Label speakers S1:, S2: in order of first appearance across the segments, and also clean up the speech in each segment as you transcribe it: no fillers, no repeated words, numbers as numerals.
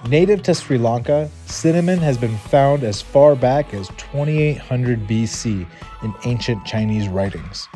S1: Native to Sri Lanka, cinnamon has been found as far back as 2800 BC in ancient Chinese writings.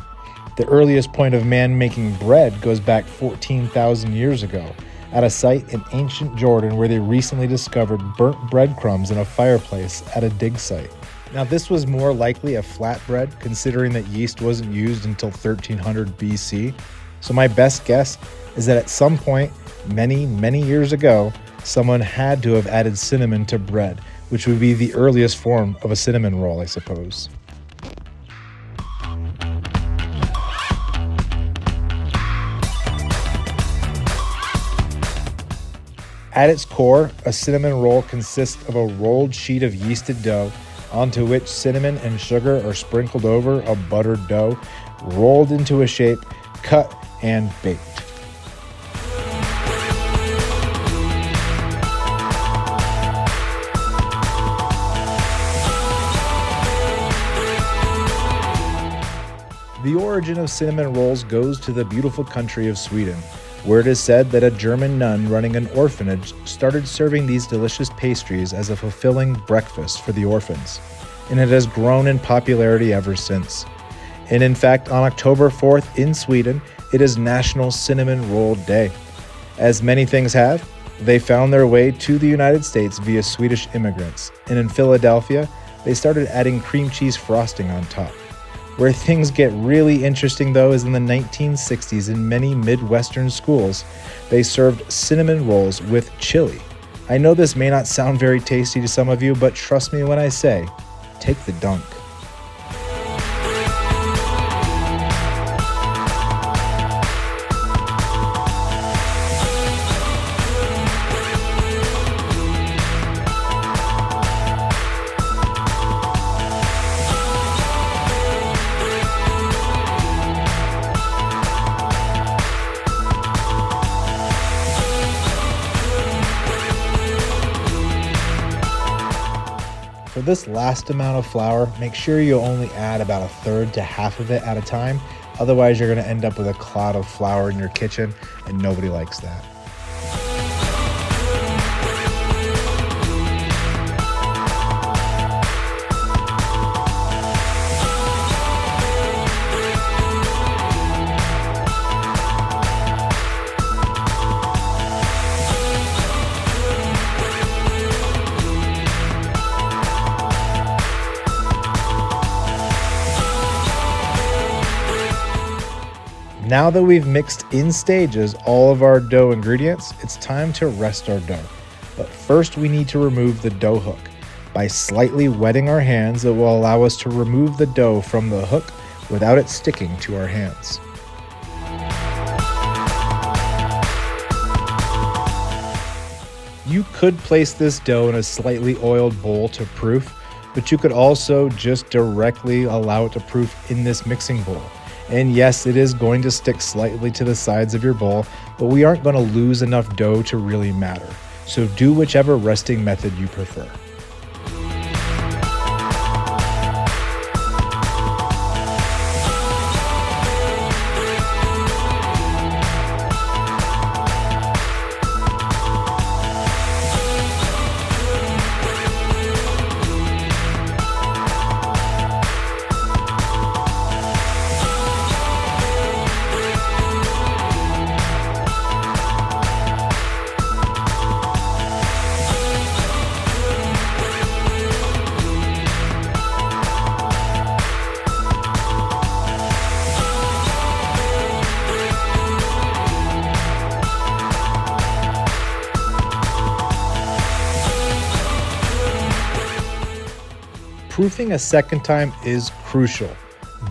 S1: The earliest point of man making bread goes back 14,000 years ago at a site in ancient Jordan where they recently discovered burnt breadcrumbs in a fireplace at a dig site. Now, this was more likely a flatbread considering that yeast wasn't used until 1300 BC. So my best guess is that at some point, many years ago, someone had to have added cinnamon to bread, which would be the earliest form of a cinnamon roll, I suppose. At its core, a cinnamon roll consists of a rolled sheet of yeasted dough onto which cinnamon and sugar are sprinkled over a buttered dough, rolled into a shape, cut, and baked. The origin of cinnamon rolls goes to the beautiful country of Sweden, where it is said that a German nun running an orphanage started serving these delicious pastries as a fulfilling breakfast for the orphans, and it has grown in popularity ever since. And in fact, on October 4th in Sweden, it is National Cinnamon Roll Day. As many things have, they found their way to the United States via Swedish immigrants, and in Philadelphia, they started adding cream cheese frosting on top. Where things get really interesting, though, is in the 1960s in many Midwestern schools, they served cinnamon rolls with chili. I know this may not sound very tasty to some of you, but trust me when I say, take the dunk. For this last amount of flour, make sure you only add about 1/3 to half of it at a time. Otherwise, you're going to end up with a cloud of flour in your kitchen, and nobody likes that. Now that we've mixed in stages all of our dough ingredients, it's time to rest our dough. But first we need to remove the dough hook. By slightly wetting our hands, it will allow us to remove the dough from the hook without it sticking to our hands. You could place this dough in a slightly oiled bowl to proof, but you could also just directly allow it to proof in this mixing bowl. And yes, it is going to stick slightly to the sides of your bowl, but we aren't going to lose enough dough to really matter. So do whichever resting method you prefer. Proofing a second time is crucial.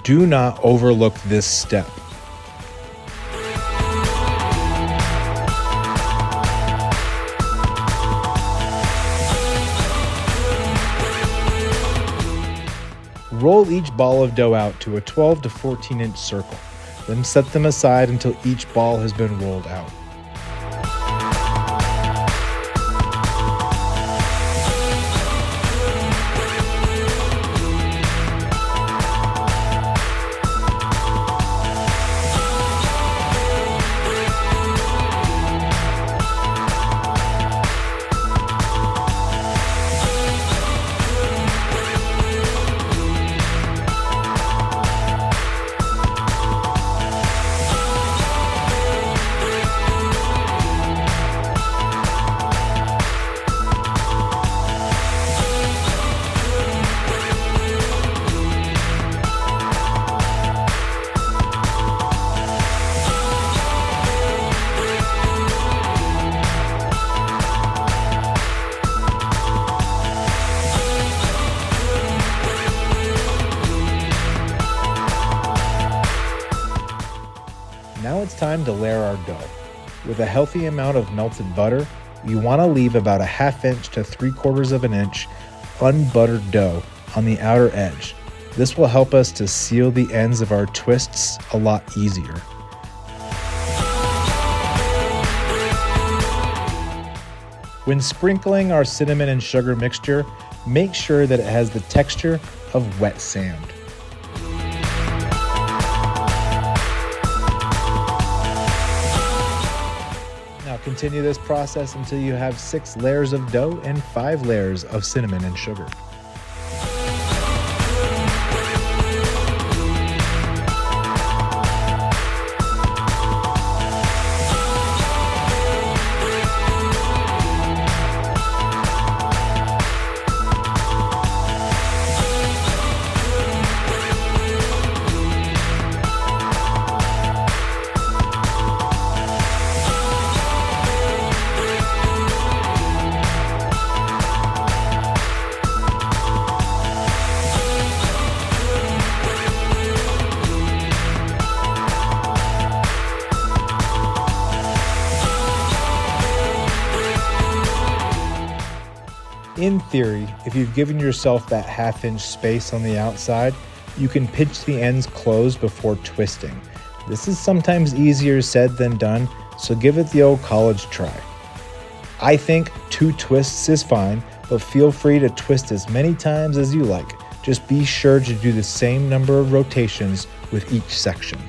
S1: Do not overlook this step. Roll each ball of dough out to a 12 to 14 inch circle. Then set them aside until each ball has been rolled out. Now it's time to layer our dough. With a healthy amount of melted butter, you want to leave about a 1/2 inch to 3/4 of an inch unbuttered dough on the outer edge. This will help us to seal the ends of our twists a lot easier. When sprinkling our cinnamon and sugar mixture, make sure that it has the texture of wet sand. Now continue this process until you have 6 layers of dough and 5 layers of cinnamon and sugar. In theory, if you've given yourself that 1/2 inch space on the outside, you can pinch the ends closed before twisting. This is sometimes easier said than done, so give it the old college try. I think 2 twists is fine, but feel free to twist as many times as you like. Just be sure to do the same number of rotations with each section.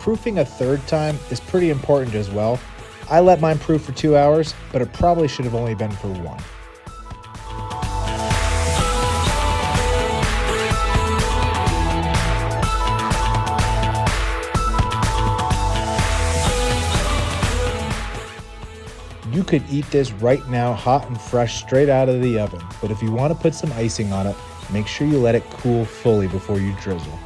S1: Proofing a 3rd time is pretty important as well. I let mine proof for 2 hours, but it probably should have only been for 1. You could eat this right now hot and fresh straight out of the oven, but if you want to put some icing on it, make sure you let it cool fully before you drizzle.